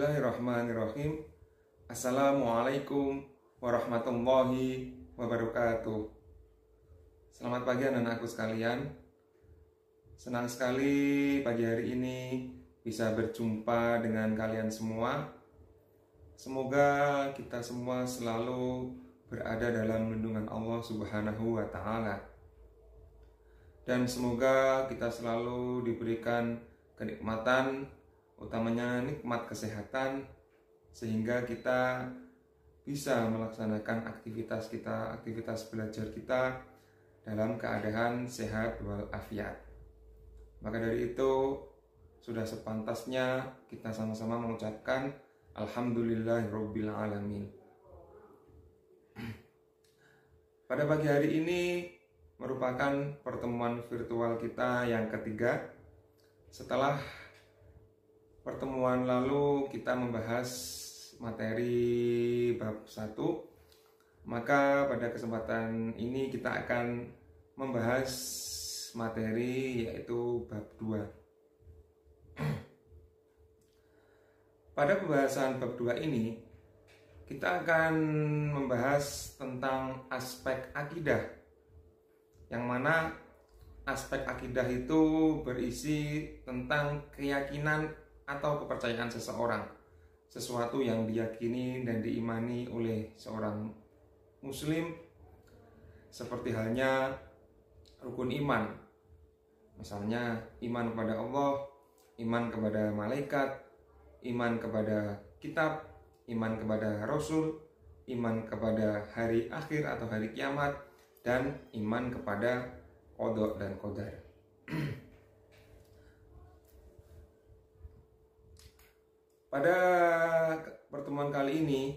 Bismillahirrahmanirrahim. Assalamualaikum warahmatullahi wabarakatuh. Selamat pagi anak-anakku sekalian. Senang sekali pagi hari ini bisa berjumpa dengan kalian semua. Semoga kita semua selalu berada dalam lindungan Allah Subhanahu wa Ta'ala. Dan semoga kita selalu diberikan kenikmatan, utamanya nikmat kesehatan, sehingga kita bisa melaksanakan aktivitas kita, aktivitas belajar kita dalam keadaan sehat walafiat. Maka dari itu sudah sepantasnya kita sama-sama mengucapkan Alhamdulillahirabbil alamin. Pada pagi hari ini merupakan pertemuan virtual kita yang ketiga. Setelah pertemuan lalu kita membahas materi bab 1, maka pada kesempatan ini kita akan membahas materi yaitu bab 2. Pada pembahasan bab 2 ini kita akan membahas tentang aspek akidah, yang mana aspek akidah itu berisi tentang keyakinan atau kepercayaan seseorang, sesuatu yang diyakini dan diimani oleh seorang muslim, seperti halnya rukun iman. Misalnya iman kepada Allah, iman kepada malaikat, iman kepada kitab, iman kepada rasul, iman kepada hari akhir atau hari kiamat, dan iman kepada qada dan qadar. Pada pertemuan kali ini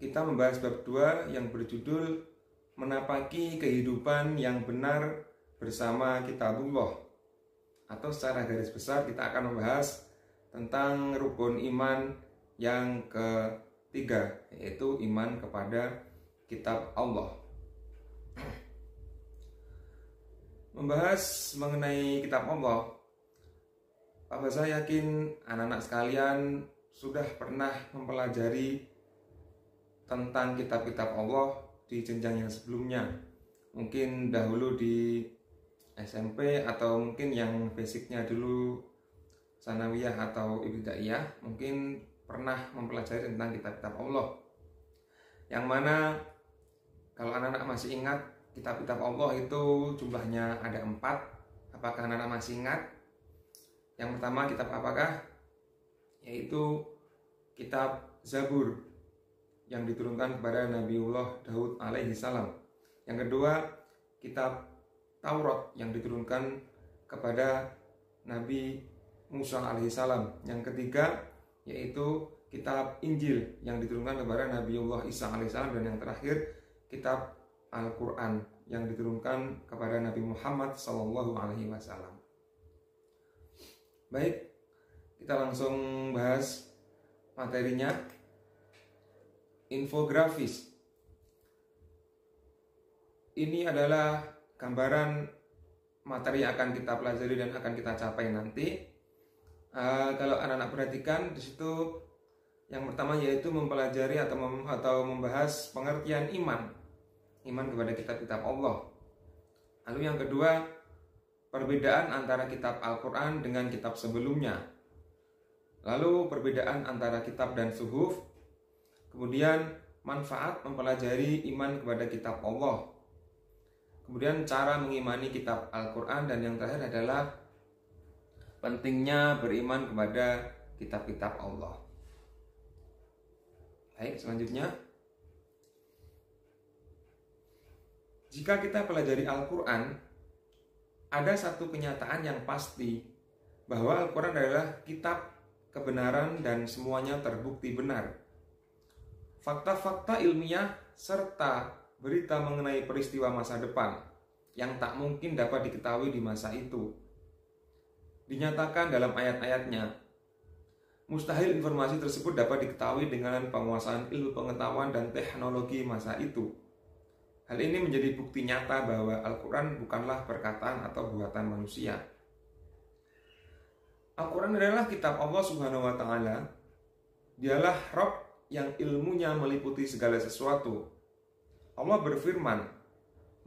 kita membahas bab 2 yang berjudul Menapaki Kehidupan yang Benar Bersama Kitabullah. Atau secara garis besar kita akan membahas tentang rukun iman yang ketiga, yaitu iman kepada kitab Allah. Membahas mengenai kitab Allah, Pak Baza yakin anak-anak sekalian sudah pernah mempelajari tentang kitab-kitab Allah di jenjang yang sebelumnya. Mungkin dahulu di SMP, atau mungkin yang basicnya dulu sanawiyah atau ibtidaiyah, mungkin pernah mempelajari tentang kitab-kitab Allah. Yang mana kalau anak-anak masih ingat, kitab-kitab Allah itu jumlahnya ada 4. Apakah anak-anak masih ingat? Yang pertama kitab apakah? Yaitu kitab Zabur yang diturunkan kepada Nabiullah Daud alaihi salam. Yang kedua kitab Taurat yang diturunkan kepada Nabi Musa alaihi salam. Yang ketiga yaitu kitab Injil yang diturunkan kepada Nabiullah Isa alaihi salam. Dan yang terakhir kitab Al-Quran yang diturunkan kepada Nabi Muhammad sallallahu alaihi wasallam. Baik, kita langsung bahas materinya. Infografis. Ini adalah gambaran materi yang akan kita pelajari dan akan kita capai nanti. Kalau anak-anak perhatikan di situ, yang pertama yaitu mempelajari atau membahas pengertian iman kepada kitab-kitab Allah. Lalu yang kedua, perbedaan antara kitab Al-Quran dengan kitab sebelumnya. Lalu perbedaan antara kitab dan suhuf. Kemudian manfaat mempelajari iman kepada kitab Allah. Kemudian cara mengimani kitab Al-Quran. Dan yang terakhir adalah pentingnya beriman kepada kitab-kitab Allah. Baik, selanjutnya, jika kita pelajari Al-Quran, ada satu kenyataan yang pasti, bahwa Al-Quran adalah kitab kebenaran dan semuanya terbukti benar. Fakta-fakta ilmiah serta berita mengenai peristiwa masa depan yang tak mungkin dapat diketahui di masa itu dinyatakan dalam ayat-ayatnya. Mustahil informasi tersebut dapat diketahui dengan penguasaan ilmu pengetahuan dan teknologi masa itu. Hal ini menjadi bukti nyata bahwa Al-Quran bukanlah perkataan atau buatan manusia. Al-Quran adalah kitab Allah Subhanahu wa Ta'ala Dialah Rabb yang ilmunya meliputi segala sesuatu. Allah berfirman,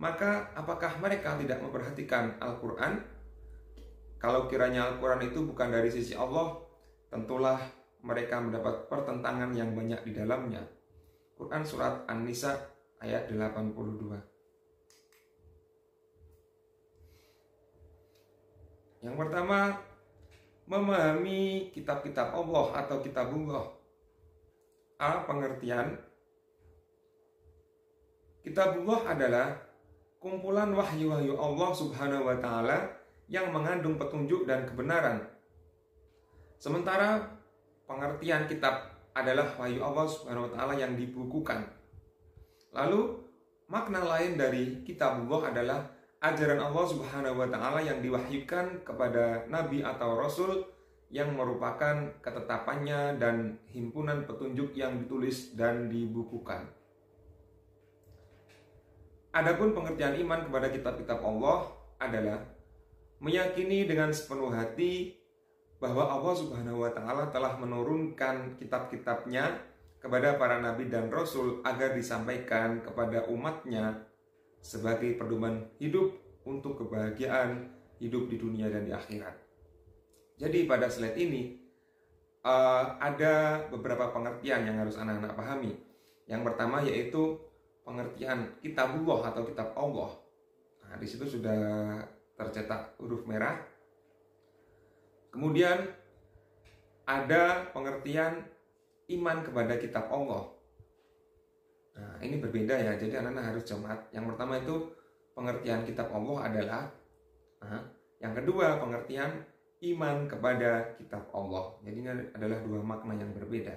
maka apakah mereka tidak memperhatikan Al-Quran? Kalau kiranya Al-Quran itu bukan dari sisi Allah, tentulah mereka mendapat pertentangan yang banyak di dalamnya. Quran Surat An-Nisa ayat 82. Yang pertama, memahami kitab-kitab Allah atau kitabullah. A. Pengertian. Kitabullah adalah kumpulan wahyu-wahyu Allah Subhanahu wa Ta'ala yang mengandung petunjuk dan kebenaran. Sementara pengertian kitab adalah wahyu Allah Subhanahu wa Ta'ala yang dibukukan. Lalu makna lain dari kitabullah adalah ajaran Allah Subhanahu wa Ta'ala yang diwahyukan kepada nabi atau rasul yang merupakan ketetapannya dan himpunan petunjuk yang ditulis dan dibukukan. Adapun pengertian iman kepada kitab-kitab Allah adalah meyakini dengan sepenuh hati bahwa Allah Subhanahu wa Ta'ala telah menurunkan kitab-kitabnya kepada para nabi dan rasul agar disampaikan kepada umatnya sebagai pedoman hidup untuk kebahagiaan hidup di dunia dan di akhirat. Jadi pada slide ini ada beberapa pengertian yang harus anak-anak pahami. Yang pertama yaitu pengertian kitabullah atau kitab Allah. Nah, di situ sudah tercetak huruf merah. Kemudian ada pengertian iman kepada kitab Allah. Nah, ini berbeda ya. Jadi anak-anak harus cermat. Yang pertama itu pengertian kitab Allah adalah yang kedua pengertian iman kepada kitab Allah. Jadi ini adalah dua makna yang berbeda.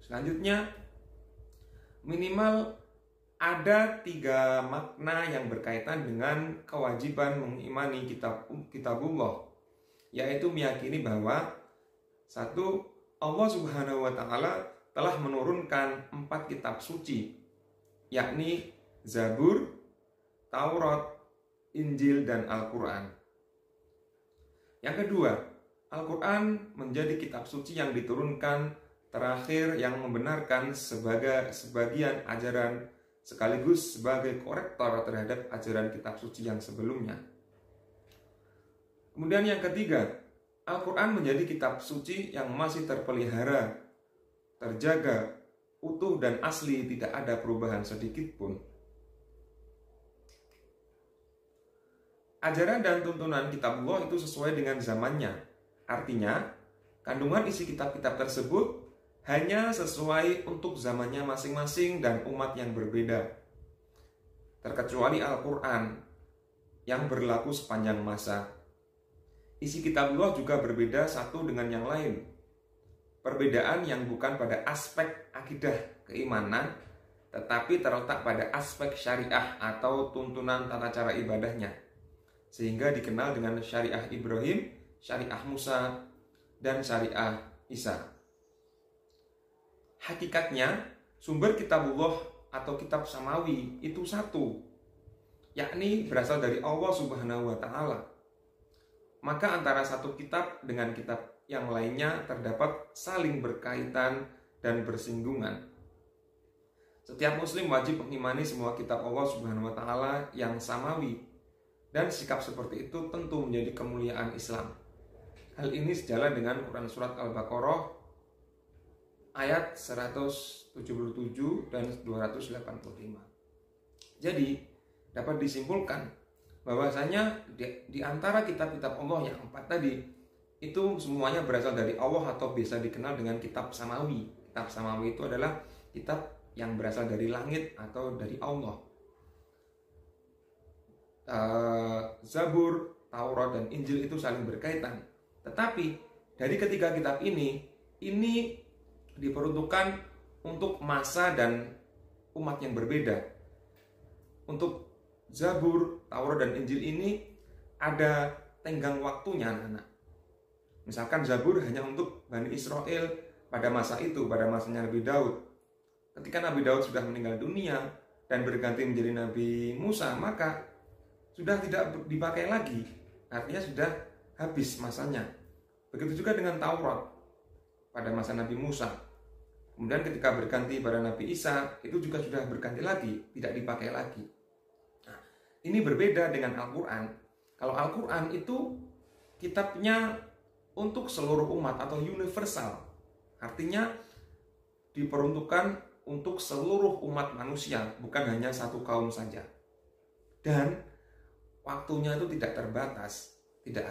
Selanjutnya, minimal ada 3 makna yang berkaitan dengan kewajiban mengimani kitabullah, yaitu meyakini bahwa 1. Allah Subhanahu wa Ta'ala telah menurunkan 4 kitab suci, yakni Zabur, Taurat, Injil, dan Al-Quran. Yang kedua, Al-Quran menjadi kitab suci yang diturunkan terakhir yang membenarkan sebagian ajaran sekaligus sebagai korektor terhadap ajaran kitab suci yang sebelumnya. Kemudian yang ketiga, Al-Quran menjadi kitab suci yang masih terpelihara, terjaga, utuh dan asli, tidak ada perubahan sedikit pun. Ajaran dan tuntunan kitabullah itu sesuai dengan zamannya. Artinya, kandungan isi kitab-kitab tersebut hanya sesuai untuk zamannya masing-masing dan umat yang berbeda. Terkecuali Al-Quran yang berlaku sepanjang masa. Isi kitabullah juga berbeda satu dengan yang lain. Perbedaan yang bukan pada aspek akidah keimanan, tetapi terletak pada aspek syariah atau tuntunan tata cara ibadahnya. Sehingga dikenal dengan syariah Ibrahim, syariah Musa, dan syariah Isa. Hakikatnya, sumber kitabullah atau kitab samawi itu satu, yakni berasal dari Allah Subhanahu wa Ta'ala. Maka antara satu kitab dengan kitab yang lainnya terdapat saling berkaitan dan bersinggungan. Setiap muslim wajib mengimani semua kitab Allah Subhanahu wa Ta'ala yang samawi, dan sikap seperti itu tentu menjadi kemuliaan Islam. Hal ini sejalan dengan Quran Surat Al-Baqarah ayat 177 dan 285. Jadi dapat disimpulkan bahwasanya di antara kitab-kitab Allah yang 4 tadi itu semuanya berasal dari Allah atau biasa dikenal dengan kitab samawi. Kitab samawi itu adalah kitab yang berasal dari langit atau dari Allah. Zabur, Taurat, dan Injil itu saling berkaitan. Tetapi dari ketiga kitab ini diperuntukkan untuk masa dan umat yang berbeda. Untuk Zabur, Taurat, dan Injil ini ada tenggang waktunya, anak-anak. Misalkan Zabur hanya untuk Bani Israel pada masa itu, pada masanya Nabi Daud. Ketika Nabi Daud sudah meninggal dunia dan berganti menjadi Nabi Musa, maka sudah tidak dipakai lagi. Artinya sudah habis masanya. Begitu juga dengan Taurat. pada masa Nabi Musa. Kemudian ketika berganti pada Nabi Isa, itu juga sudah berganti lagi, tidak dipakai lagi. Nah, ini berbeda dengan Al-Quran. Kalau Al-Quran itu kitabnya untuk seluruh umat atau universal. Artinya diperuntukkan untuk seluruh umat manusia, bukan hanya satu kaum saja. Dan waktunya itu tidak terbatas, tidak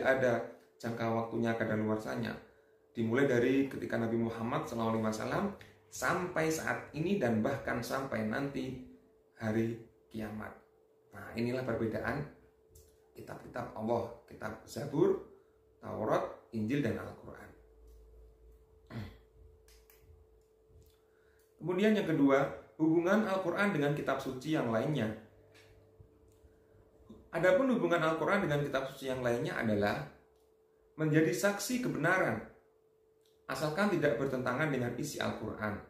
ada jangka waktunya kadaluarsanya. Dimulai dari ketika Nabi Muhammad SAW sampai saat ini dan bahkan sampai nanti hari kiamat. Nah, inilah perbedaan kitab-kitab Allah, kitab Zabur, Taurat, Injil, dan Al-Quran. Kemudian yang kedua, hubungan Al-Quran dengan kitab suci yang lainnya. Adapun hubungan Al-Quran dengan kitab suci yang lainnya adalah menjadi saksi kebenaran, asalkan tidak bertentangan dengan isi Al-Quran,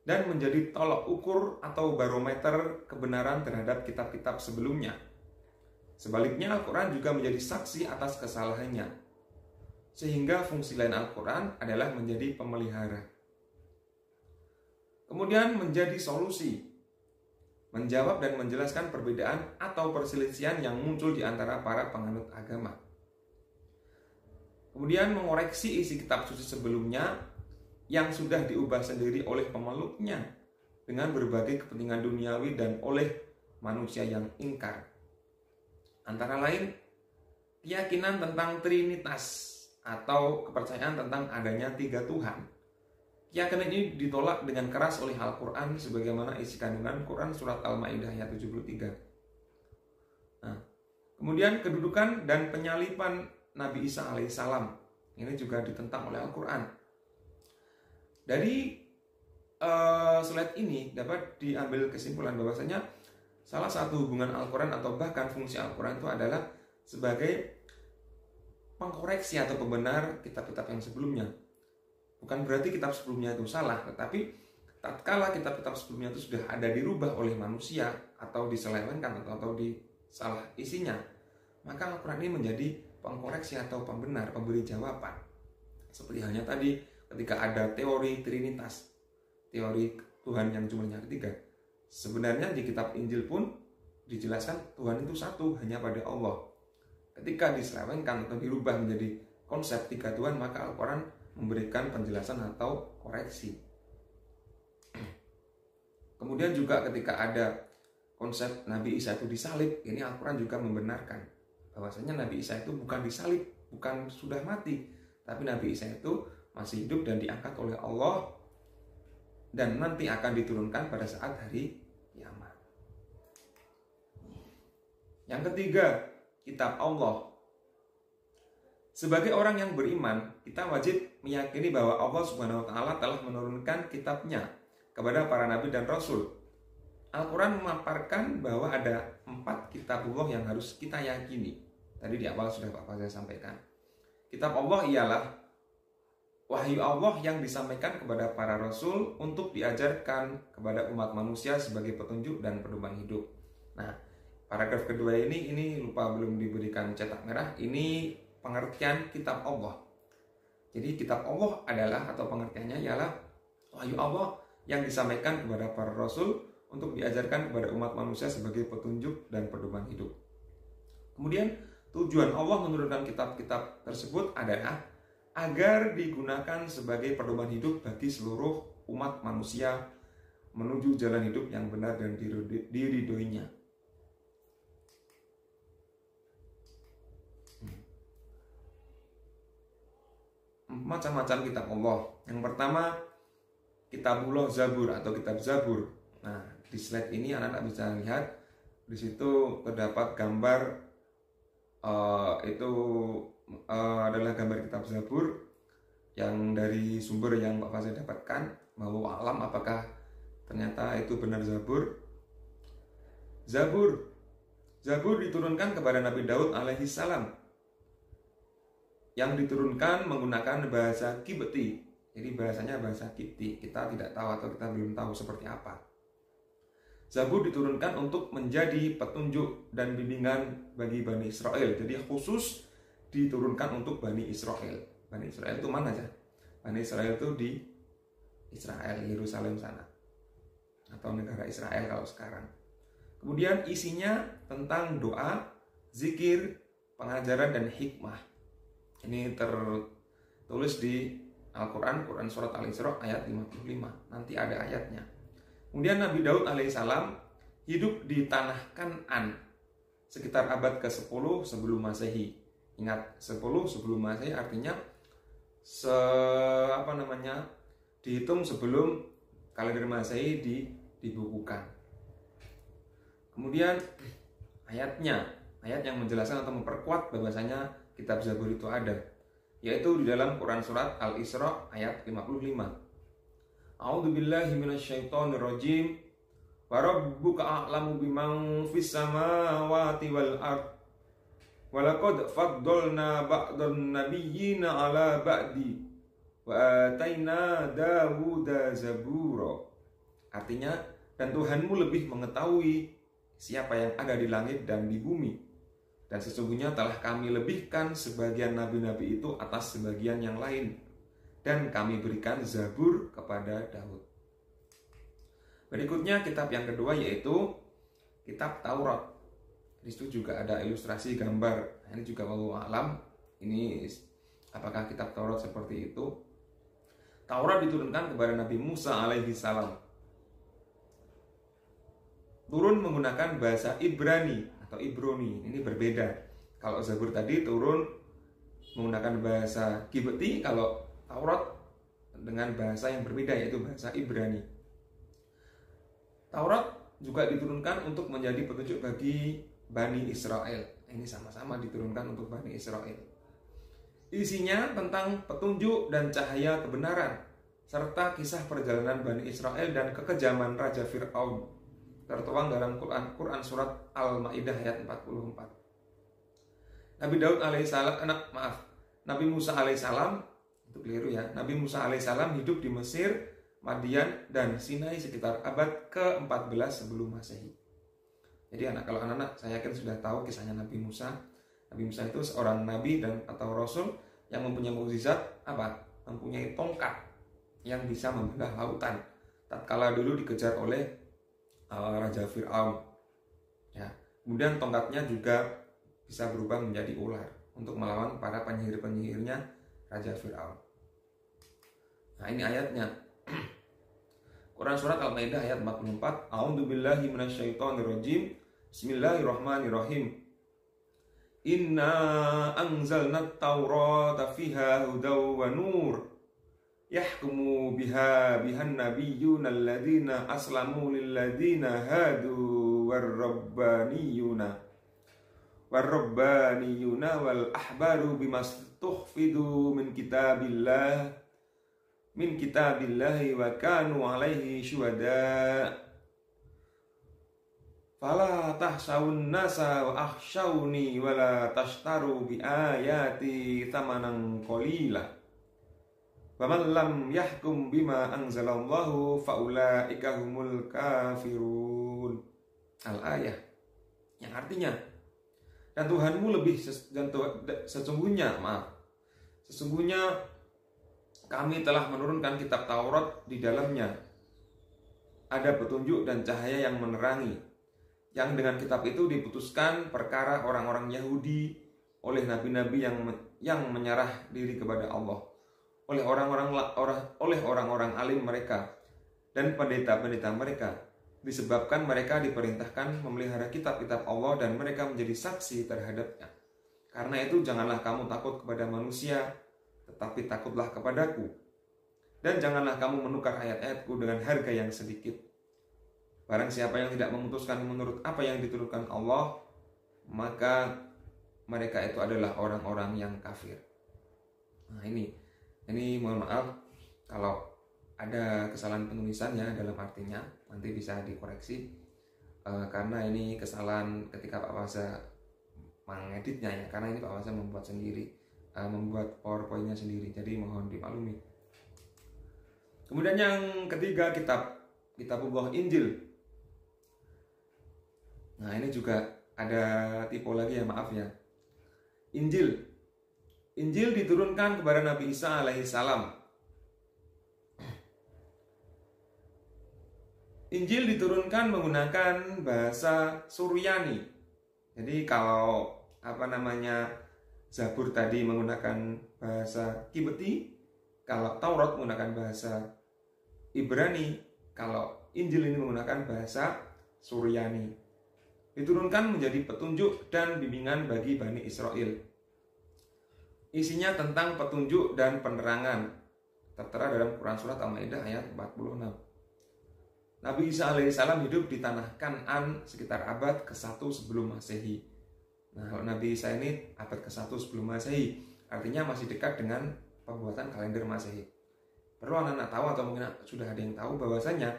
dan menjadi tolok ukur atau barometer kebenaran terhadap kitab-kitab sebelumnya. Sebaliknya, Al-Quran juga menjadi saksi atas kesalahannya, sehingga fungsi lain Al-Quran adalah menjadi pemelihara. Kemudian menjadi solusi, menjawab dan menjelaskan perbedaan atau perselisihan yang muncul di antara para penganut agama. Kemudian mengoreksi isi kitab suci sebelumnya yang sudah diubah sendiri oleh pemeluknya dengan berbagai kepentingan duniawi dan oleh manusia yang ingkar. Antara lain, keyakinan tentang Trinitas atau kepercayaan tentang adanya 3 Tuhan. Keyakinan ini ditolak dengan keras oleh Al-Quran sebagaimana isi kandungan Quran surat Al-Maidah ayat 73. Nah, kemudian kedudukan dan penyaliban Nabi Isa alaihissalam ini juga ditentang oleh Al-Quran. Dari slide ini dapat diambil kesimpulan bahwasanya salah satu hubungan Al-Quran atau bahkan fungsi Al-Quran itu adalah sebagai pengkoreksi atau pembenar kitab-kitab yang sebelumnya. Bukan berarti kitab sebelumnya itu salah, tetapi tatkala kitab-kitab sebelumnya itu sudah ada dirubah oleh manusia atau diselewengkan atau disalah isinya, maka Al-Quran ini menjadi pengkoreksi atau pembenar, pemberi jawaban. Seperti halnya tadi ketika ada teori Trinitas, teori Tuhan yang jumlahnya 3. Sebenarnya di kitab Injil pun dijelaskan Tuhan itu satu, hanya pada Allah. Ketika diselewengkan atau dirubah menjadi konsep 3 Tuhan, maka Al-Quran memberikan penjelasan atau koreksi. Kemudian juga ketika ada konsep Nabi Isa itu disalib, ini Al-Quran juga membenarkan bahwasanya Nabi Isa itu bukan disalib, bukan sudah mati, tapi Nabi Isa itu masih hidup dan diangkat oleh Allah dan nanti akan diturunkan pada saat hari kiamat. Yang ketiga, kitab Allah. Sebagai orang yang beriman, kita wajib meyakini bahwa Allah Subhanahu wa taala telah menurunkan kitabnya kepada para nabi dan rasul. Al-Quran memaparkan bahwa ada 4 kitabullah yang harus kita yakini. Tadi di awal sudah Pak Fazal sampaikan. Kitab Allah ialah wahyu Allah yang disampaikan kepada para rasul untuk diajarkan kepada umat manusia sebagai petunjuk dan pedoman hidup. Nah, paragraf kedua ini lupa belum diberikan cetak merah. Ini pengertian kitab Allah. Jadi kitab Allah adalah atau pengertiannya ialah wahyu Allah yang disampaikan kepada para rasul untuk diajarkan kepada umat manusia sebagai petunjuk dan pedoman hidup. Kemudian tujuan Allah menurunkan kitab-kitab tersebut adalah agar digunakan sebagai pedoman hidup bagi seluruh umat manusia menuju jalan hidup yang benar dan diridhoinya. Macam-macam kitab Allah. Yang pertama, Kitabullah Zabur atau kitab Zabur. Nah, di slide ini anak-anak bisa lihat di situ terdapat gambar itu adalah gambar kitab Zabur yang dari sumber yang Pak Fazil dapatkan. Mau alam apakah ternyata itu benar Zabur? Zabur diturunkan kepada Nabi Daud alaihi salam, yang diturunkan menggunakan bahasa Kibti. Jadi bahasanya bahasa Kipti. Kita tidak tahu atau kita belum tahu seperti apa. Zabur diturunkan untuk menjadi petunjuk dan bimbingan bagi Bani Israel. Jadi khusus diturunkan untuk Bani Israel. Bani Israel itu mana aja? Bani Israel itu di Israel, Yerusalem sana, atau negara Israel kalau sekarang. Kemudian isinya tentang doa, zikir, pengajaran, dan hikmah. Ini tertulis di Al-Quran, Quran Surat Al-Isra ayat 55. Nanti ada ayatnya. Kemudian Nabi Daud alaihissalam hidup di tanah Kan'an sekitar abad ke-10 sebelum Masehi. Ingat, 10 sebelum Masehi artinya dihitung sebelum kalender Masehi dibukukan. Kemudian ayat yang menjelaskan atau memperkuat bahwasanya kitab Zabur itu ada, yaitu di dalam Quran Surat Al-Isra ayat 55. A'udzubillahi minasyaitonirrajim. Wa rabbuka a'lamu biman fis samawati wal ard. Wa laqad faddalna ba'dan nabiyyina 'ala ba'di. Wa ataina Dawuda zabura. Artinya, dan Tuhanmu lebih mengetahui siapa yang ada di langit dan di bumi. Dan sesungguhnya telah kami lebihkan sebagian nabi-nabi itu atas sebagian yang lain. Dan kami berikan Zabur kepada Daud. Berikutnya kitab yang kedua yaitu kitab Taurat. Di situ juga ada ilustrasi gambar. Ini juga wallahu a'lam. Ini apakah kitab Taurat seperti itu? Taurat diturunkan kepada Nabi Musa alaihi salam. Turun menggunakan bahasa Ibrani atau Ibrani. Ini berbeda. Kalau Zabur tadi turun menggunakan bahasa Kibti, kalau Taurat dengan bahasa yang berbeda yaitu bahasa Ibrani. Taurat juga diturunkan untuk menjadi petunjuk bagi Bani Israel. Ini sama-sama diturunkan untuk Bani Israel. Isinya tentang petunjuk dan cahaya kebenaran, serta kisah perjalanan Bani Israel dan kekejaman Raja Fir'aun, tertuang dalam Quran Surat Al-Ma'idah ayat 44. Nabi Musa alaihissalam, itu keliru ya. Nabi Musa alaihissalam hidup di Mesir, Madian, dan Sinai sekitar abad ke-14 sebelum Masehi. Jadi kalau anak-anak saya yakin sudah tahu kisahnya Nabi Musa. Nabi Musa itu seorang nabi atau rasul yang mempunyai mukjizat mempunyai tongkat yang bisa membelah lautan. Tatkala dulu dikejar oleh Raja Fir'aun. Ya, kemudian tongkatnya juga bisa berubah menjadi ular untuk melawan para penyihir-penyihirnya Raja Fir'aun. Nah, ini ayatnya. Quran Surat Al-Ma'idah ayat 44. A'udzubillahi minasyaitonirrajim. Bismillahirrahmanirrahim. Inna anzalna at-taurata fiha hudaw wa nur. Yahkumu bihan nabiyyuna alladhina aslamu lilladhina hadu warrabbaniyuna wal ahbaru bimastuhfidu min kitabillahi wa kanu alaihi syuhada. Fala tahsawun nasa wa akhshawni wa la tashtaru bi ayati thamanan qalila. Waman lam yahkum bima anzalallahu faulaika humul kafirun. Al-ayah, yang artinya, dan Tuhanmu sesungguhnya kami telah menurunkan kitab Taurat, di dalamnya ada petunjuk dan cahaya yang menerangi, yang dengan kitab itu diputuskan perkara orang-orang Yahudi oleh nabi-nabi yang menyerah diri kepada Allah, oleh orang-orang alim mereka dan pendeta-pendeta mereka, disebabkan mereka diperintahkan memelihara kitab-kitab Allah dan mereka menjadi saksi terhadapnya. Karena itu janganlah kamu takut kepada manusia, tetapi takutlah kepadaku. Dan janganlah kamu menukar ayat-ayatku dengan harga yang sedikit. Barang siapa yang tidak memutuskan menurut apa yang diturunkan Allah, maka mereka itu adalah orang-orang yang kafir. Nah, ini mohon maaf kalau ada kesalahan penulisannya, dalam artinya nanti bisa dikoreksi, karena ini kesalahan ketika Pak Wasa mengeditnya ya, karena ini Pak Wasa membuat sendiri, membuat PowerPoint-nya sendiri, jadi mohon dimaklumi. Kemudian yang ketiga, kitabullah Injil. Nah, ini juga ada tipe lagi ya, maaf ya. Injil diturunkan kepada Nabi Isa alaihissalam Injil diturunkan menggunakan bahasa Suryani. Jadi kalau Zabur tadi menggunakan bahasa Kibeti, kalau Taurat menggunakan bahasa Ibrani, kalau Injil ini menggunakan bahasa Suryani. Diturunkan menjadi petunjuk dan bimbingan bagi Bani Israel. Isinya tentang petunjuk dan penerangan, tertera dalam Quran Surat Al-Maidah ayat 46. Nabi Isa alaihissalam hidup di tanah Kan'an sekitar abad ke-1 sebelum Masehi. Nah, kalau Nabi Isa ini abad ke-1 sebelum Masehi, artinya masih dekat dengan pembuatan kalender Masehi. Perlu anak-anak tahu atau mungkin sudah ada yang tahu bahwasanya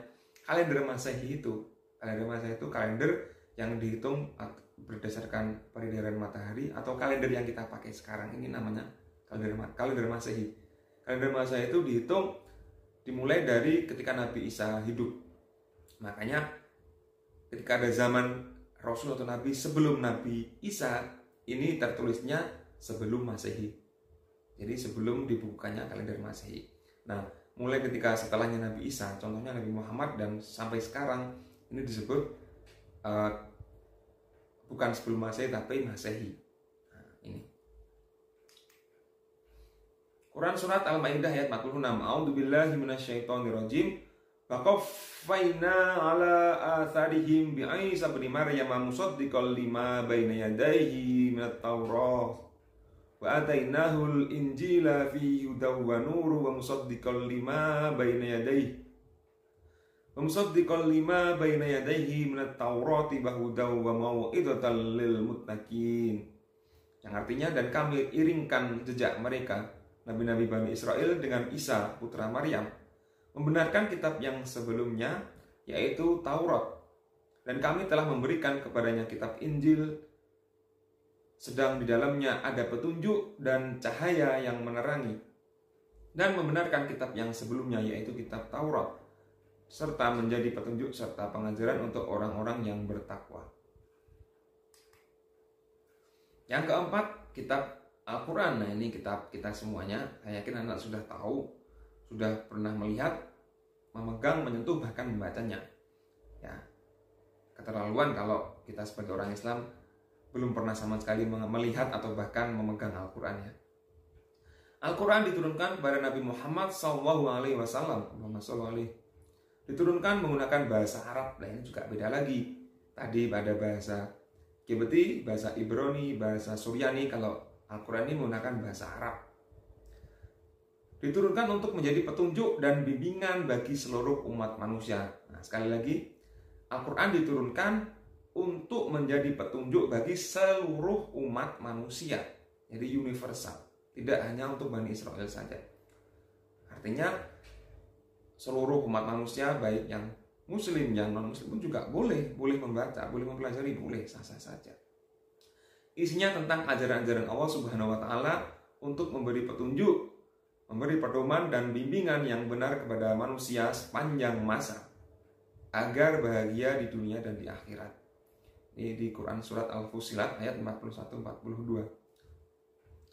kalender Masehi itu kalender yang dihitung berdasarkan peredaran matahari, atau kalender yang kita pakai sekarang ini namanya kalender Masehi. Kalender Masehi itu dihitung dimulai dari ketika Nabi Isa hidup. Makanya ketika ada zaman Rasul atau Nabi sebelum Nabi Isa, ini tertulisnya sebelum Masehi. Jadi sebelum dibukukannya kalender Masehi. Nah, mulai ketika setelahnya Nabi Isa, contohnya Nabi Muhammad, dan sampai sekarang ini disebut bukan sebelum Masehi tapi Masehi. Nah, ini. Quran Surat Al-Maidah ayat 46. A'udzubillahi minasyaitonirrajim. Waqaffayna ala atharihim bi'Isa ibn Maryam musaddiqan lima baina yadayhi minat Taurat wa atainahul injila fihi hudaw wa nur wa musaddiqan lima baina yadayhi minat Taurat wa hudaw wa mau'izatan lil muttaqin. Yang artinya, dan kami iringkan jejak mereka nabi-nabi Bani Israel dengan Isa putra Maryam, membenarkan kitab yang sebelumnya, yaitu Taurat, dan kami telah memberikan kepadanya kitab Injil, sedang di dalamnya ada petunjuk dan cahaya yang menerangi, dan membenarkan kitab yang sebelumnya, yaitu kitab Taurat, serta menjadi petunjuk serta pengajaran untuk orang-orang yang bertakwa. Yang keempat, kitab Al-Quran. Nah, ini kitab kita semuanya. Saya yakin anak sudah tahu, sudah pernah melihat, memegang, menyentuh, bahkan membacanya. Ya, keterlaluan kalau kita sebagai orang Islam belum pernah sama sekali melihat atau bahkan memegang Al-Quran, ya. Al-Quran diturunkan kepada Nabi Muhammad SAW. Diturunkan menggunakan bahasa Arab. Nah, ini juga beda lagi. Tadi pada bahasa Kibeti, bahasa Ibrani, bahasa Suryani. Kalau Al-Quran ini menggunakan bahasa Arab. Diturunkan untuk menjadi petunjuk dan bimbingan bagi seluruh umat manusia. Nah, sekali lagi, Al-Quran diturunkan untuk menjadi petunjuk bagi seluruh umat manusia. Jadi universal, tidak hanya untuk Bani Israel saja. Artinya seluruh umat manusia, baik yang muslim, yang non-muslim pun juga boleh membaca, boleh mempelajari, boleh, sah-sah saja. Isinya tentang ajaran-ajaran Allah Subhanahu wa Ta'ala untuk memberi petunjuk, memberi pedoman dan bimbingan yang benar kepada manusia sepanjang masa agar bahagia di dunia dan di akhirat. Ini di Quran Surat Al-Fusilat ayat 41-42.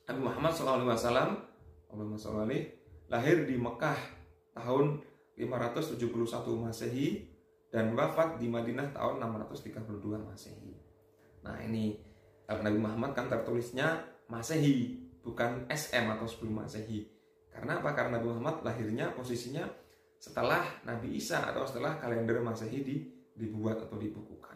Nabi Muhammad SAW lahir di Mekah tahun 571 Masehi dan wafat di Madinah tahun 632 Masehi. Nah, ini kalau Nabi Muhammad kan tertulisnya Masehi, bukan SM atau sebelum Masehi. Karena apa? Karena Nabi Muhammad lahirnya posisinya setelah Nabi Isa atau setelah kalender Masehi dibuat atau dibukukan.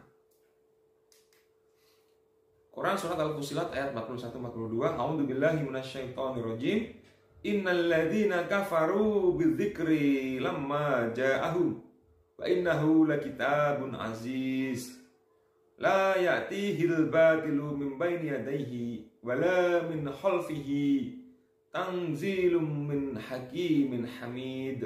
Quran Surat Al-Fusilat ayat 41-42. A'udzubillahi minasyaitonirrajim. Innal ladzina kafaru bidzikri lamma ja'ahum wa innahu lakitabun aziz. La ya'tihil batilu min baini yadayhi wala min khalfihi tanzilum min hakimin hamid.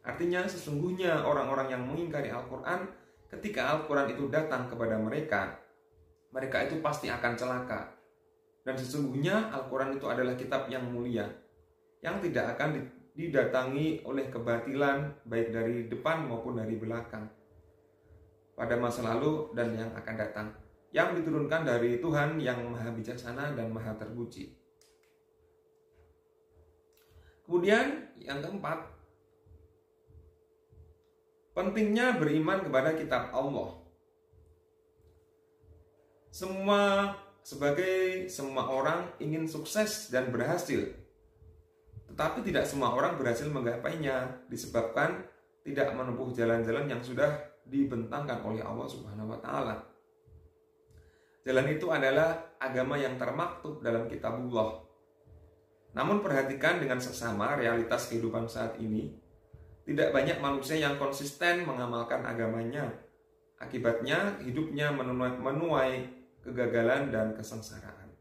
Artinya, sesungguhnya orang-orang yang mengingkari Al-Quran, ketika Al-Quran itu datang kepada mereka itu pasti akan celaka. Dan sesungguhnya Al-Quran itu adalah kitab yang mulia, yang tidak akan didatangi oleh kebatilan, baik dari depan maupun dari belakang, pada masa lalu dan yang akan datang, yang diturunkan dari Tuhan yang maha bijaksana dan maha terpuji. Kemudian yang keempat, Pentingnya beriman kepada kitab Allah. Semua orang ingin sukses dan berhasil. Tetapi tidak semua orang berhasil menggapainya disebabkan tidak menempuh jalan-jalan yang sudah dibentangkan oleh Allah Subhanahu wa taala. Jalan itu adalah agama yang termaktub dalam kitabullah. Namun perhatikan dengan seksama realitas kehidupan saat ini. Tidak banyak manusia yang konsisten mengamalkan agamanya. Akibatnya hidupnya menuai kegagalan dan kesengsaraan.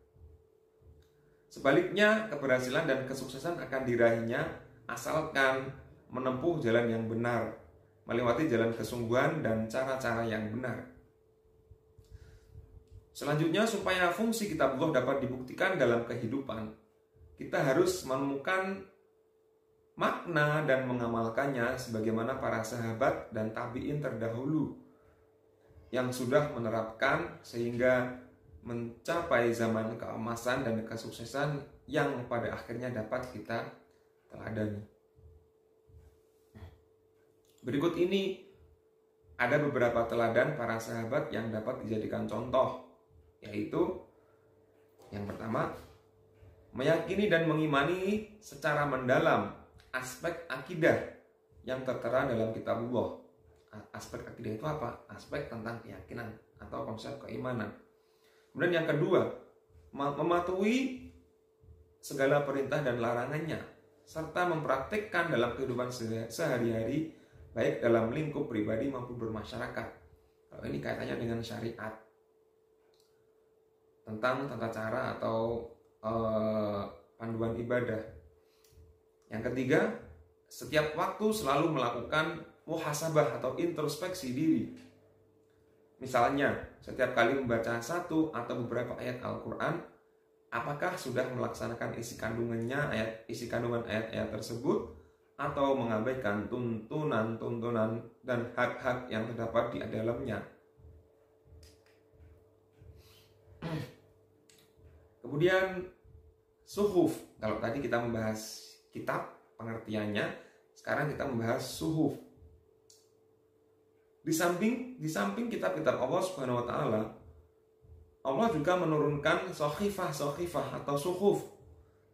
Sebaliknya, keberhasilan dan kesuksesan akan diraihnya asalkan menempuh jalan yang benar, melewati jalan kesungguhan dan cara-cara yang benar. Selanjutnya, supaya fungsi kitabullah dapat dibuktikan dalam kehidupan, kita harus menemukan makna dan mengamalkannya sebagaimana para sahabat dan tabi'in terdahulu yang sudah menerapkan sehingga mencapai zaman keemasan dan kesuksesan yang pada akhirnya dapat kita teladani. Berikut ini ada beberapa teladan para sahabat yang dapat dijadikan contoh, yaitu yang pertama, meyakini dan mengimani secara mendalam aspek akidah yang tertera dalam kitabullah. Aspek akidah itu apa? Aspek tentang keyakinan atau konsep keimanan. Kemudian yang kedua, mematuhi segala perintah dan larangannya serta mempraktikkan dalam kehidupan sehari-hari baik dalam lingkup pribadi maupun bermasyarakat. Kalau ini kaitannya dengan syariat tentang tata cara atau panduan ibadah. Yang ketiga, setiap waktu selalu melakukan muhasabah atau introspeksi diri. Misalnya, setiap kali membaca satu atau beberapa ayat Al-Quran, apakah sudah melaksanakan isi kandungan ayat-ayat tersebut, atau mengabaikan tuntunan dan hak-hak yang terdapat di dalamnya. Kemudian suhuf. Kalau tadi kita membahas kitab pengertiannya, sekarang kita membahas suhuf. Di samping kitab-kitab Allah Subhanahu wa taala, Allah juga menurunkan sohifah atau suhuf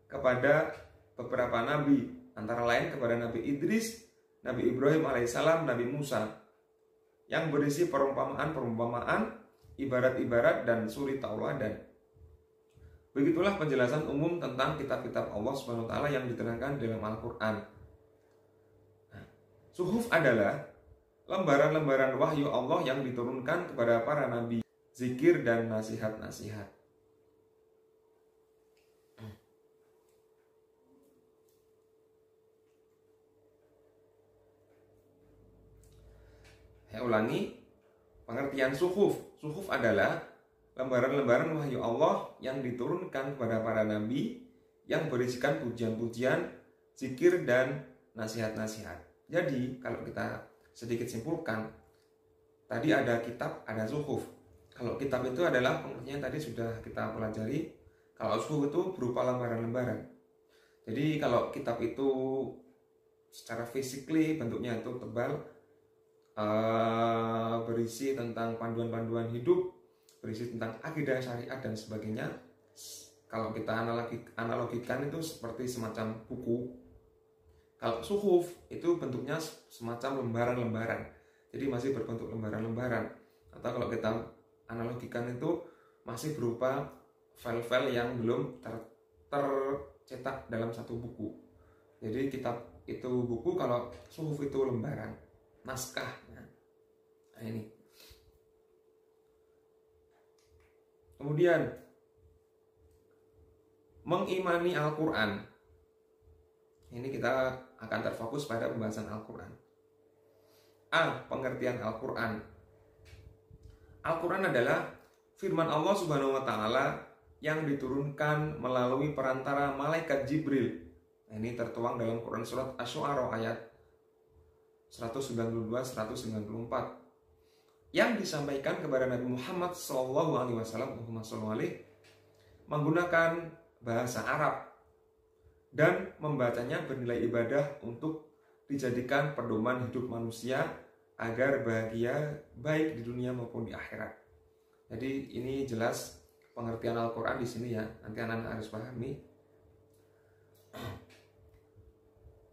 kepada beberapa nabi, antara lain kepada Nabi Idris, Nabi Ibrahim alaihissalam, Nabi Musa, yang berisi perumpamaan, ibarat-ibarat dan suri tauladan. Begitulah penjelasan umum tentang kitab-kitab Allah Subhanahu wa taala yang diterangkan dalam Al-Qur'an. Suhuf adalah lembaran-lembaran wahyu Allah yang diturunkan kepada para nabi, zikir dan nasihat-nasihat. Saya ulangi pengertian suhuf. Suhuf adalah lembaran-lembaran wahyu Allah yang diturunkan kepada para nabi yang berisikan pujian-pujian, zikir dan nasihat-nasihat. Jadi kalau kita sedikit simpulkan, tadi ada kitab, ada suhuf. Kalau kitab itu adalah pengertian tadi sudah kita pelajari. Kalau suhuf itu berupa lembaran-lembaran. Jadi kalau kitab itu secara physically bentuknya itu tebal, berisi tentang panduan-panduan hidup, berisi tentang akidah, syariat dan sebagainya. Kalau kita analogikan itu seperti semacam buku. Kalau suhuf itu bentuknya semacam lembaran-lembaran, jadi masih berbentuk lembaran-lembaran. Atau kalau kita analogikan itu masih berupa file-file yang belum tercetak dalam satu buku. Jadi kitab itu buku, kalau suhuf itu lembaran, naskah. Nah ini. Kemudian mengimani Al-Quran. Ini kita akan terfokus pada pembahasan Al-Quran. A. Pengertian Al-Quran. Al-Quran adalah firman Allah Subhanahu wa taala yang diturunkan melalui perantara malaikat Jibril. Nah, ini tertuang dalam Quran surat Asy-Syu'ara ayat 192-194. Yang disampaikan kepada Nabi Muhammad SAW menggunakan bahasa Arab dan membacanya bernilai ibadah untuk dijadikan pedoman hidup manusia agar bahagia baik di dunia maupun di akhirat. Jadi ini jelas pengertian Al-Quran di sini ya. Nanti anak-anak harus pahami.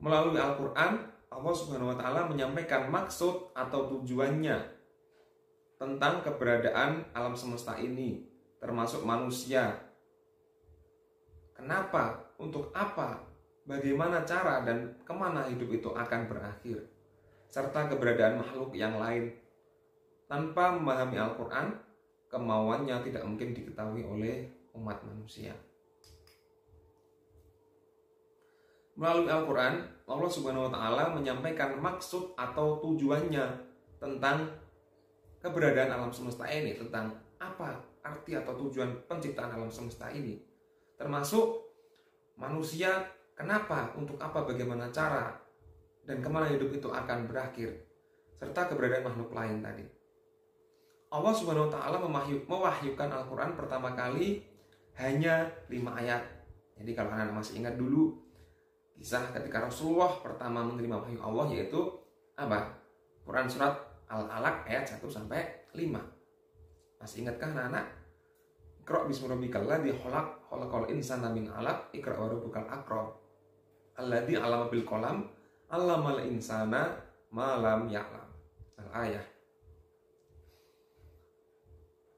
Melalui Al-Quran, Allah Subhanahu wa Ta'ala menyampaikan maksud atau tujuannya tentang keberadaan alam semesta ini, termasuk manusia. Kenapa? Untuk apa? Bagaimana cara dan kemana hidup itu akan berakhir? Serta keberadaan makhluk yang lain. Tanpa memahami Al-Quran, kemauannya tidak mungkin diketahui oleh umat manusia. Melalui Al-Quran, Allah Subhanahu wa Ta'ala menyampaikan maksud atau tujuannya tentang keberadaan alam semesta ini, tentang apa arti atau tujuan penciptaan alam semesta ini, termasuk manusia, kenapa, untuk apa, bagaimana cara, dan kemana hidup itu akan berakhir, serta keberadaan makhluk lain tadi. Allah Subhanahu wa Ta'ala mewahyukan Al-Quran pertama kali hanya 5 ayat. Jadi kalau anak masih ingat dulu kisah ketika Rasulullah pertama menerima wahyu Allah, yaitu apa? Quran surat Al-Alaq ayat 1 sampai 5. Masih ingatkah anak-anak? Iqra bismi rabbikal ladzi khalaq, khalaqal insana min 'alaq, iqra wa rabbukal akram. Alladzi 'allama bil qalam, 'allamal insana ma lam ya'lam. Al-ayah.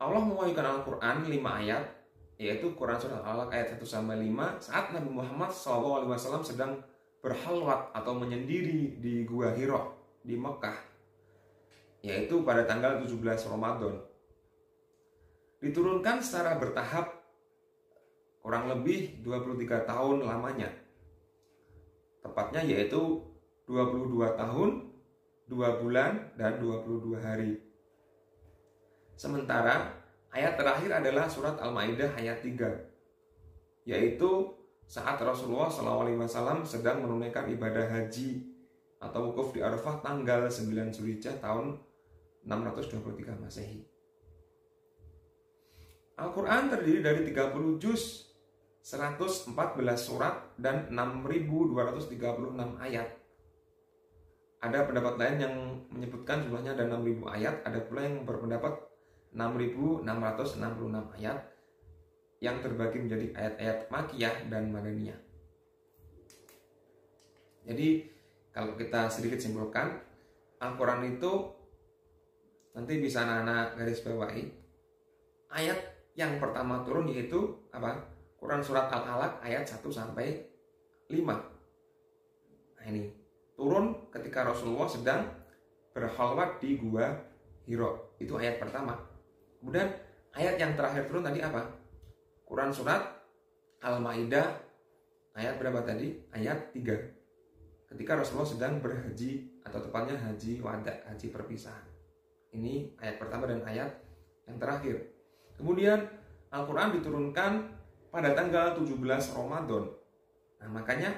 Allah mewahyukan Al-Quran 5 ayat, yaitu Quran Surat Al-Alaq ayat 1-5, saat Nabi Muhammad SAW sedang berhalwat atau menyendiri di Gua Hira di Mekah, yaitu pada tanggal 17 Ramadan. Diturunkan secara bertahap, kurang lebih 23 tahun lamanya. Tepatnya yaitu 22 tahun, 2 bulan, dan 22 hari. Sementara ayat terakhir adalah surat Al-Maidah ayat 3, yaitu saat Rasulullah SAW sedang menunaikan ibadah haji atau wukuf di Arafah tanggal 9 Zulhijjah tahun 623 Masehi. Al-Quran terdiri dari 30 juz, 114 surat, dan 6.236 ayat. Ada pendapat lain yang menyebutkan jumlahnya ada 6.000 ayat, ada pula yang berpendapat 6.666 ayat yang terbagi menjadi ayat-ayat Makkiyah dan Madaniyah. Jadi kalau kita sedikit simpulkan, Al-Quran itu nanti bisa anak-anak garis bawahi. Ayat yang pertama turun yaitu apa? Quran surat Al-Alaq ayat 1-5. Nah ini turun ketika Rasulullah sedang berkhalwat di Gua Hira. Itu ayat pertama. Kemudian ayat yang terakhir turun tadi apa? Quran surat Al-Maidah ayat berapa tadi? Ayat 3. Ketika Rasulullah sedang berhaji, atau tepatnya haji wada, haji perpisahan. Ini ayat pertama dan ayat yang terakhir. Kemudian Al-Quran diturunkan pada tanggal 17 Ramadan. Nah makanya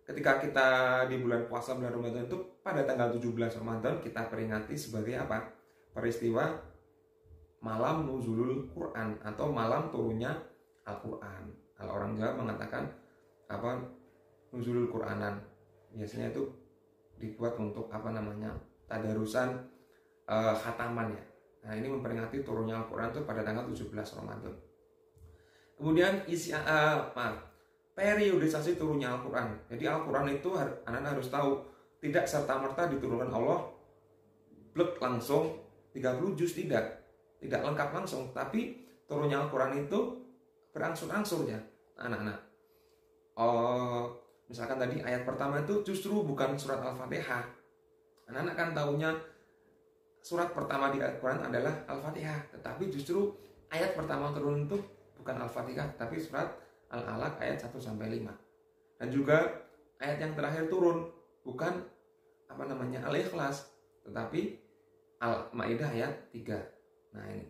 ketika kita di bulan puasa bulan Ramadan itu pada tanggal 17 Ramadan kita peringati sebagai apa? Peristiwa malam nuzulul Quran atau malam turunnya Al-Quran. Kalau orang Jawa mengatakan apa? Nuzulul Quranan. Biasanya itu dibuat untuk apa namanya? Tadarusan khataman ya. Nah, ini memperingati turunnya Al-Quran itu pada tanggal 17 Ramadan. Kemudian periodisasi turunnya Al-Quran. Jadi Al-Quran itu anak-anak harus tahu, tidak serta-merta diturunkan Allah blek langsung 30 juz, tidak lengkap langsung, tapi turunnya Al-Quran itu berangsur-angsur ya anak-anak. Misalkan tadi ayat pertama itu justru bukan surat Al-Fatihah. Anak-anak kan tahunya surat pertama di Al-Quran adalah Al-Fatihah, tetapi justru ayat pertama turun itu bukan Al-Fatihah, tapi surat Al-Alaq ayat 1-5. Dan juga ayat yang terakhir turun bukan apa namanya Al-Ikhlas, tetapi Al-Maidah ayat 3. Nah ini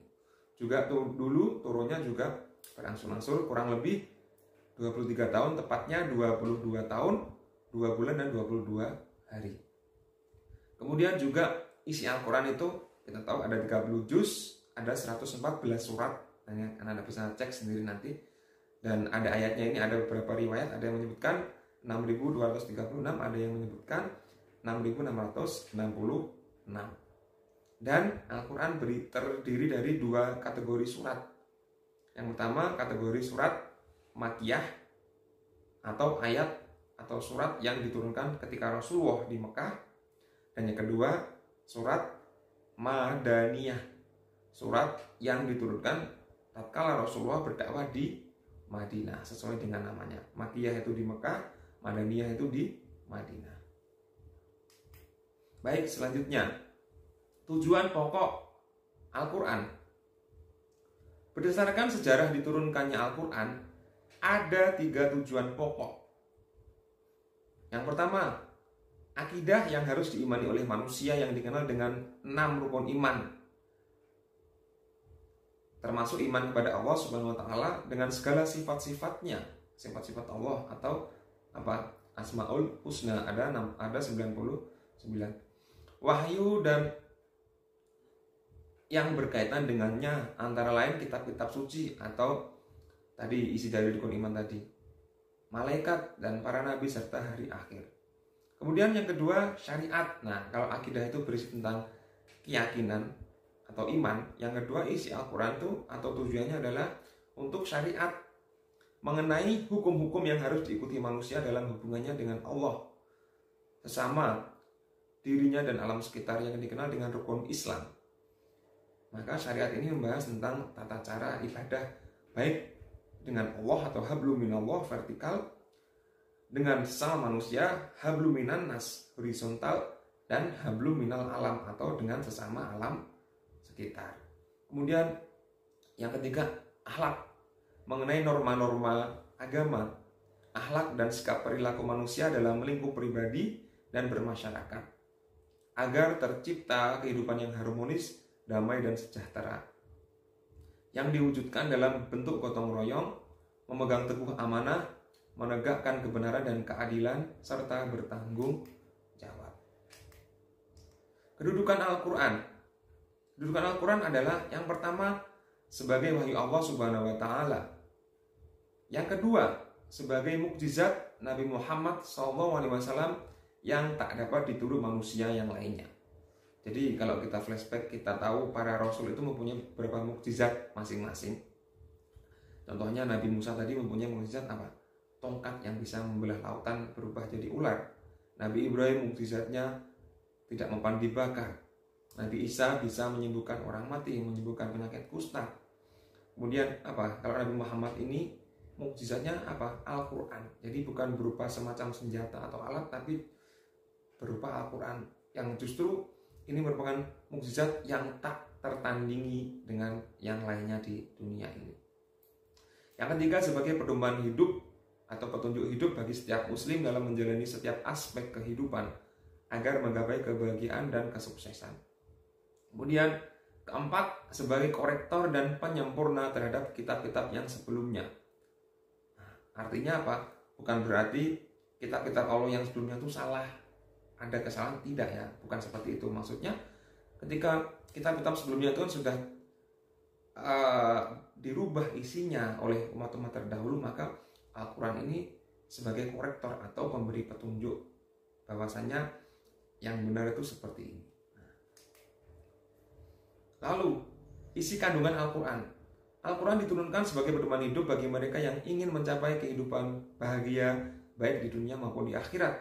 juga dulu turunnya juga berangsur-angsur, kurang lebih 23 tahun, tepatnya 22 tahun, 2 bulan dan 22 hari. Kemudian juga isi Al-Quran itu kita tahu ada 30 juz, ada 114 surat. Nah, Anda bisa cek sendiri nanti. Dan ada ayatnya ini, ada beberapa riwayat, ada yang menyebutkan 6.236, ada yang menyebutkan 6.666. Dan Al-Quran terdiri dari 2 kategori surat. Yang pertama kategori surat Makkiyah atau ayat atau surat yang diturunkan ketika Rasulullah di Mekah. Dan yang kedua surat Madaniyah, surat yang diturunkan tatkala Rasulullah berdakwah di Madinah, sesuai dengan namanya. Makkiyah itu di Mekah, Madaniyah itu di Madinah. Baik, selanjutnya tujuan pokok Al-Quran. Berdasarkan sejarah diturunkannya Al-Quran, ada 3 tujuan pokok. Yang pertama, akidah yang harus diimani oleh manusia yang dikenal dengan 6 rukun iman, termasuk iman kepada Allah Subhanahu wa taala dengan segala sifat-sifatnya, sifat-sifat Allah atau Asmaul Husna, ada 99. Wahyu dan yang berkaitan dengannya antara lain kitab-kitab suci atau tadi isi dari rukun iman tadi, malaikat dan para nabi serta hari akhir. Kemudian yang kedua syariat. Nah, kalau akidah itu berisi tentang keyakinan atau iman, yang kedua isi Al-Quran itu atau tujuannya adalah untuk syariat, mengenai hukum-hukum yang harus diikuti manusia dalam hubungannya dengan Allah, sesama dirinya dan alam sekitar yang dikenal dengan rukun Islam. Maka syariat ini membahas tentang tata cara ibadah baik dengan Allah atau hablum minallah vertikal, dengan sesama manusia hablum minan nas horizontal, dan hablum minal alam atau dengan sesama alam sekitar. Kemudian yang ketiga akhlak, mengenai norma-norma agama, akhlak dan sikap perilaku manusia dalam lingkup pribadi dan bermasyarakat, agar tercipta kehidupan yang harmonis, damai dan sejahtera, yang diwujudkan dalam bentuk gotong royong, memegang teguh amanah, menegakkan kebenaran dan keadilan, serta bertanggung jawab. Kedudukan Al-Quran. Kedudukan Al-Quran adalah yang pertama sebagai wahyu Allah Subhanahu wa taala. Yang kedua sebagai mukjizat Nabi Muhammad SAW yang tak dapat ditiru manusia yang lainnya. Jadi kalau kita flashback, kita tahu para rasul itu mempunyai beberapa mukjizat masing-masing. Contohnya Nabi Musa tadi mempunyai mukjizat apa? Tongkat yang bisa membelah lautan berubah jadi ular. Nabi Ibrahim mukjizatnya tidak mempan dibakar. Nabi Isa bisa menyembuhkan orang mati, menyembuhkan penyakit kusta. Kemudian apa? Kalau Nabi Muhammad ini mukjizatnya apa? Al-Quran. Jadi bukan berupa semacam senjata atau alat, tapi berupa Al-Quran yang justru ini merupakan mukjizat yang tak tertandingi dengan yang lainnya di dunia ini. Yang ketiga sebagai pedoman hidup atau petunjuk hidup bagi setiap muslim dalam menjalani setiap aspek kehidupan agar menggapai kebahagiaan dan kesuksesan. Kemudian keempat sebagai korektor dan penyempurna terhadap kitab-kitab yang sebelumnya. Artinya apa? Bukan berarti kitab-kitab Allah yang sebelumnya itu salah, ada kesalahan, tidak ya, bukan seperti itu. Maksudnya ketika kitab-kitab sebelumnya itu kan sudah dirubah isinya oleh umat-umat terdahulu, maka Al-Quran ini sebagai korektor atau pemberi petunjuk bahwasanya yang benar itu seperti ini. Lalu isi kandungan Al-Quran. Al-Quran diturunkan sebagai pedoman hidup bagi mereka yang ingin mencapai kehidupan bahagia baik di dunia maupun di akhirat.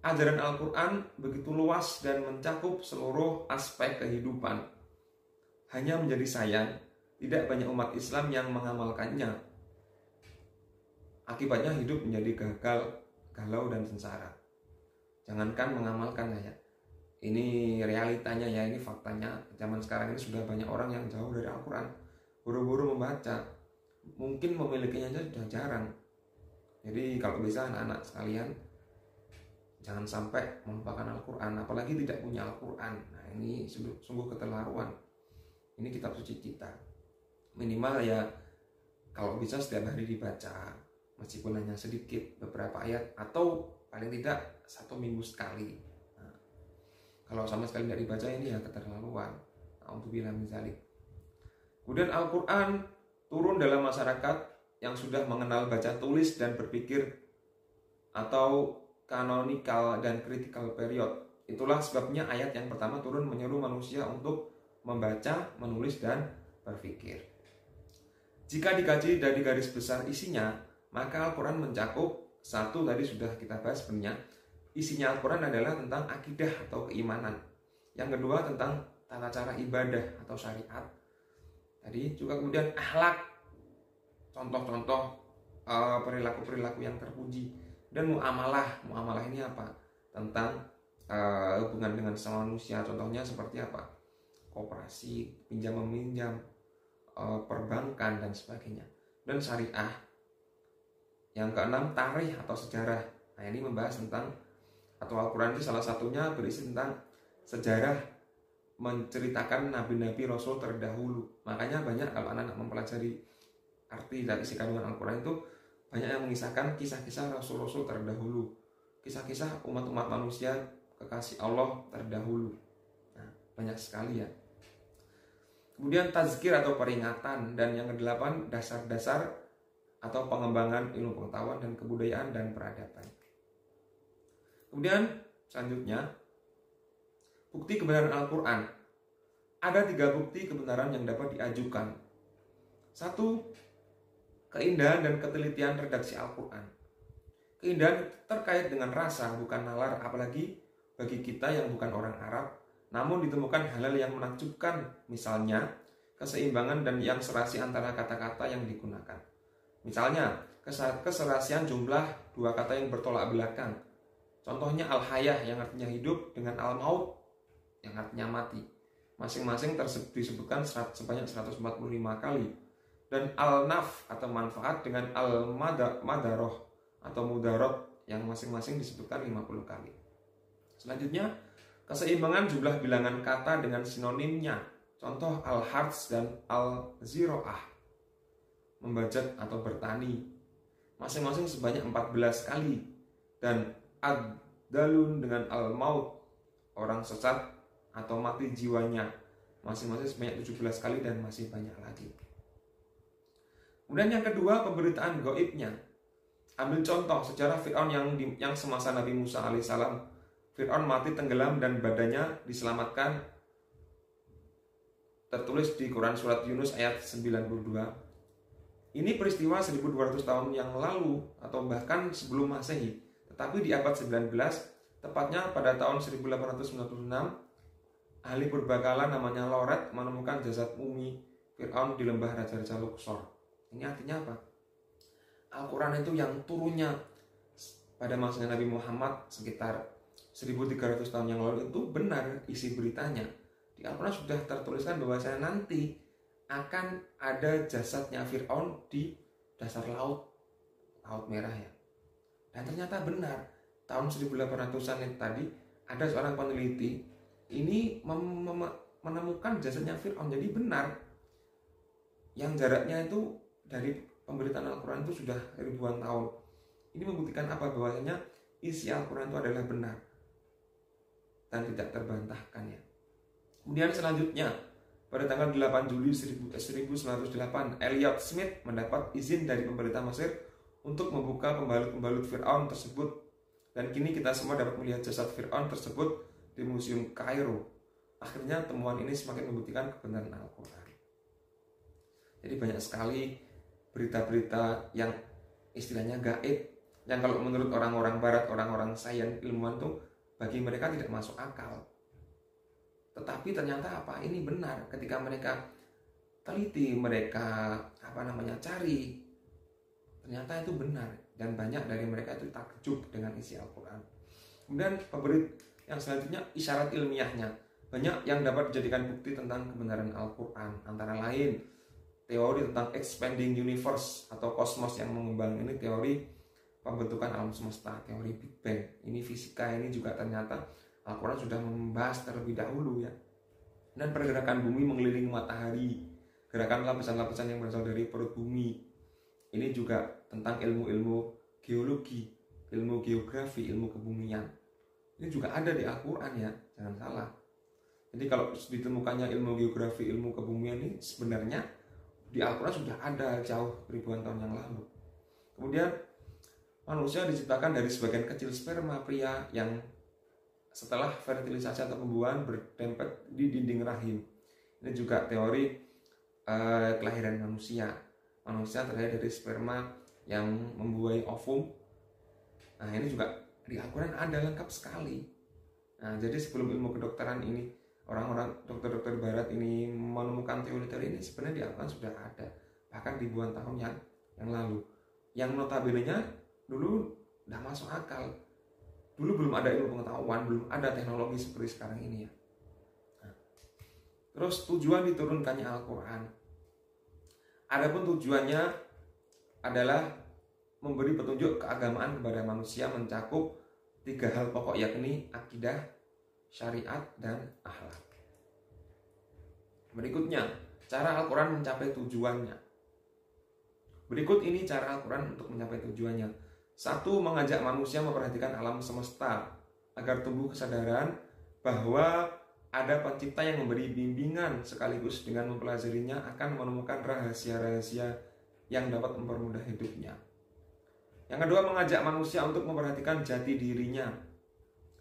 Ajaran Al-Quran begitu luas dan mencakup seluruh aspek kehidupan. Hanya menjadi sayang tidak banyak umat Islam yang mengamalkannya. Akibatnya hidup menjadi gagal, galau dan sengsara. Jangankan mengamalkan ya. Ini realitanya ya, ini faktanya. Zaman sekarang ini sudah banyak orang yang jauh dari Al-Quran, buru-buru membaca, mungkin memilikinya aja sudah jarang. Jadi kalau bisa anak-anak sekalian jangan sampai melupakan Al-Quran, apalagi tidak punya Al-Quran. Nah ini sungguh keterlaluan. Ini kitab suci kita. Minimal ya kalau bisa setiap hari dibaca, meskipun hanya sedikit, beberapa ayat, atau paling tidak 1 minggu sekali. Nah, kalau sama sekali tidak dibaca ini ya keterlaluan. Alhamdulillah misalnya. Kemudian Al-Quran turun dalam masyarakat yang sudah mengenal baca tulis dan berpikir atau canonical dan critical period. Itulah sebabnya ayat yang pertama turun menyeru manusia untuk membaca, menulis, dan berpikir. Jika dikaji dari garis besar isinya, maka Al-Quran mencakup satu, tadi sudah kita bahas sebenarnya. Isinya Al-Quran adalah tentang akidah atau keimanan. Yang kedua tentang tata cara ibadah atau syariat. Tadi juga kemudian akhlak, contoh-contoh perilaku-perilaku yang terpuji. Dan muamalah ini apa? Tentang hubungan dengan sama manusia, contohnya seperti apa? Koperasi, pinjam meminjam, perbankan dan sebagainya. Dan syariah. Yang keenam tarikh atau sejarah. Nah, ini membahas tentang, atau Al-Quran itu salah satunya berisi tentang sejarah, menceritakan nabi-nabi rasul terdahulu. Makanya banyak kalau anak-anak mempelajari arti dan isi kandungan Al-Quran itu banyak yang mengisahkan kisah-kisah rasul-rasul terdahulu, kisah-kisah umat-umat manusia kekasih Allah terdahulu. Nah, banyak sekali ya. Kemudian tazkir atau peringatan, dan yang kedelapan dasar-dasar atau pengembangan ilmu pengetahuan dan kebudayaan dan peradaban. Kemudian selanjutnya bukti kebenaran Al-Quran. Ada 3 bukti kebenaran yang dapat diajukan. 1. Keindahan dan ketelitian redaksi Al-Quran. Keindahan terkait dengan rasa, bukan nalar, apalagi bagi kita yang bukan orang Arab. Namun ditemukan hal-hal yang menakjubkan, misalnya keseimbangan dan yang serasi antara kata-kata yang digunakan. Misalnya keserasian jumlah 2 kata yang bertolak belakang. Contohnya al-hayah yang artinya hidup dengan al-maut yang artinya mati. Masing-masing disebutkan sebanyak 145 kali. Dan al-naf atau manfaat dengan al-madaroh atau mudarot yang masing-masing disebutkan 50 kali. Selanjutnya, keseimbangan jumlah bilangan kata dengan sinonimnya. Contoh al-harz dan al-ziro'ah, membajak atau bertani, masing-masing sebanyak 14 kali. Dan ad-dalun dengan al-maut, orang sesat atau mati jiwanya, masing-masing sebanyak 17 kali dan masih banyak lagi. Kemudian yang kedua, pemberitaan gaibnya. Ambil contoh sejarah Fir'aun yang semasa Nabi Musa alaihissalam. Fir'aun mati tenggelam dan badannya diselamatkan. Tertulis di Quran surat Yunus ayat 92. Ini peristiwa 1200 tahun yang lalu atau bahkan sebelum Masehi. Tetapi di abad 19, tepatnya pada tahun 1896, ahli purbakala namanya Loret menemukan jasad mumi Fir'aun di lembah Raja-Raja Luxor. Ini artinya apa? Al-Quran itu yang turunnya pada masanya Nabi Muhammad sekitar 1300 tahun yang lalu itu benar isi beritanya. Di Al-Quran sudah tertuliskan bahwasanya nanti akan ada jasadnya Fir'aun di dasar laut merah ya. Dan ternyata benar, tahun 1800-an tadi ada seorang peneliti ini menemukan jasadnya Fir'aun. Jadi benar, yang jaraknya itu dari pemberitaan Al-Quran itu sudah ribuan tahun. Ini membuktikan apa? Bahwasanya isi Al-Quran itu adalah benar dan tidak terbantahkan ya. Kemudian selanjutnya, pada tanggal 8 Juli 1908, Elliot Smith mendapat izin dari pemerintah Mesir untuk membuka pembalut-pembalut Fir'aun tersebut. Dan kini kita semua dapat melihat jasad Fir'aun tersebut di Museum Kairo. Akhirnya temuan ini semakin membuktikan kebenaran Al-Quran. Jadi banyak sekali berita-berita yang istilahnya gaib, yang kalau menurut orang-orang barat, orang-orang sains, ilmuwan tuh bagi mereka tidak masuk akal. Tetapi ternyata apa? Ini benar ketika mereka teliti, mereka cari, ternyata itu benar, dan banyak dari mereka itu takjub dengan isi Al-Quran. Kemudian yang selanjutnya, isyarat ilmiahnya. Banyak yang dapat dijadikan bukti tentang kebenaran Al-Quran, antara lain teori tentang expanding universe atau kosmos yang mengembang. Ini teori pembentukan alam semesta, teori Big Bang. Ini fisika, ini juga ternyata Al-Quran sudah membahas terlebih dahulu ya. Dan pergerakan bumi mengelilingi matahari, gerakan lapisan-lapisan yang berasal dari perut bumi. Ini juga tentang ilmu-ilmu geologi, ilmu geografi, ilmu kebumian. Ini juga ada di Al-Quran ya, jangan salah. Jadi kalau ditemukannya ilmu geografi, ilmu kebumian ini sebenarnya di Al-Quran sudah ada jauh ribuan tahun yang lalu. Kemudian manusia diciptakan dari sebagian kecil sperma pria yang setelah fertilisasi atau pembuahan berdempet di dinding rahim. Ini juga teori kelahiran manusia. Manusia terlahir dari sperma yang membuahi ovum. Nah, ini juga di Al-Quran ada lengkap sekali. Nah, jadi sebelum ilmu kedokteran ini, orang-orang dokter-dokter barat ini menemukan teori-teori ini, sebenarnya di Al-Quran sudah ada, bahkan ribuan tahun yang lalu. Yang notabene-nya dulu tidak masuk akal. Dulu belum ada ilmu pengetahuan, belum ada teknologi seperti sekarang ini ya. Nah, terus tujuan diturunkannya Al-Quran. Adapun tujuannya adalah memberi petunjuk keagamaan kepada manusia, mencakup 3 hal pokok, yakni akidah, syariat, dan akhlak. Berikutnya, cara Al-Quran mencapai tujuannya. Berikut ini cara Al-Quran untuk mencapai tujuannya. 1. Mengajak manusia memperhatikan alam semesta agar tumbuh kesadaran bahwa ada pencipta yang memberi bimbingan, sekaligus dengan mempelajarinya akan menemukan rahasia-rahasia yang dapat mempermudah hidupnya. Yang kedua, mengajak manusia untuk memperhatikan jati dirinya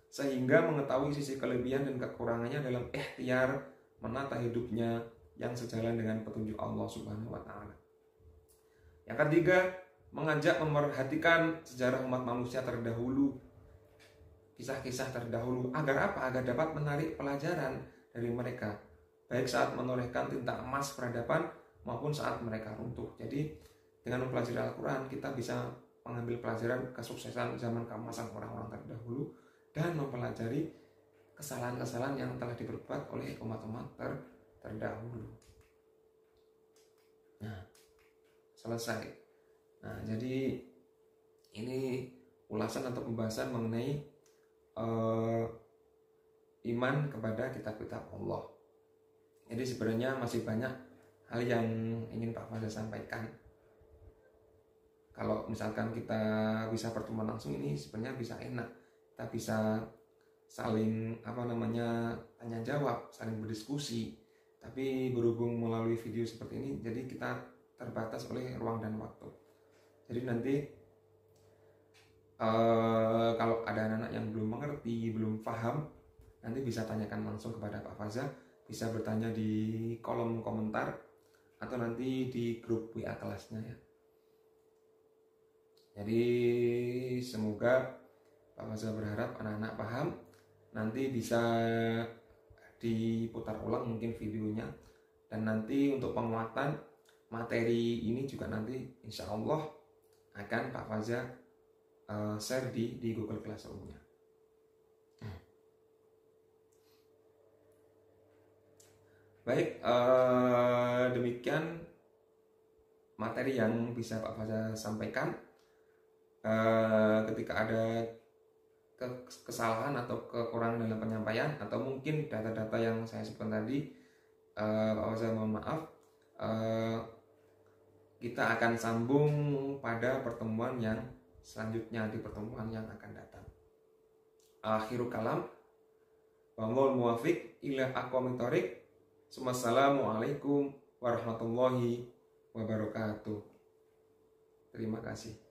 sehingga mengetahui sisi kelebihan dan kekurangannya dalam ikhtiar menata hidupnya yang sejalan dengan petunjuk Allah Subhanahu wa taala. Yang ketiga, mengajak memperhatikan sejarah umat manusia terdahulu, kisah-kisah terdahulu, agar apa? Agar dapat menarik pelajaran dari mereka, baik saat menorehkan tinta emas peradaban maupun saat mereka runtuh. Jadi dengan mempelajari Al-Quran, kita bisa mengambil pelajaran kesuksesan zaman keemasan orang-orang terdahulu dan mempelajari kesalahan-kesalahan yang telah diperbuat oleh umat-umat terdahulu. Nah, selesai. Nah, jadi ini ulasan atau pembahasan mengenai iman kepada kitab-kitab Allah. Jadi sebenarnya masih banyak hal yang ingin Pak Faza sampaikan. Kalau misalkan kita bisa pertemuan langsung, ini sebenarnya bisa enak. Kita bisa saling tanya jawab, saling berdiskusi. Tapi berhubung melalui video seperti ini, jadi kita terbatas oleh ruang dan waktu. Jadi nanti kalau ada anak-anak yang belum mengerti, belum paham, nanti bisa tanyakan langsung kepada Pak Faza, bisa bertanya di kolom komentar atau nanti di grup WA kelasnya ya. Jadi semoga Pak Faza berharap anak-anak paham, nanti bisa diputar ulang mungkin videonya, dan nanti untuk penguatan materi ini juga nanti insya Allah akan Pak Faza share di Google Classroom-nya. Baik, demikian materi yang bisa Pak Faza sampaikan. Ketika ada kesalahan atau kekurangan dalam penyampaian atau mungkin data-data yang saya sebutkan tadi, Pak Faza mohon maaf. Kita akan sambung pada pertemuan yang selanjutnya, di pertemuan yang akan datang. Akhirul kalam, wal muwafiq ila aqwamit thoriq. Wassalamualaikum warahmatullahi wabarakatuh. Terima kasih.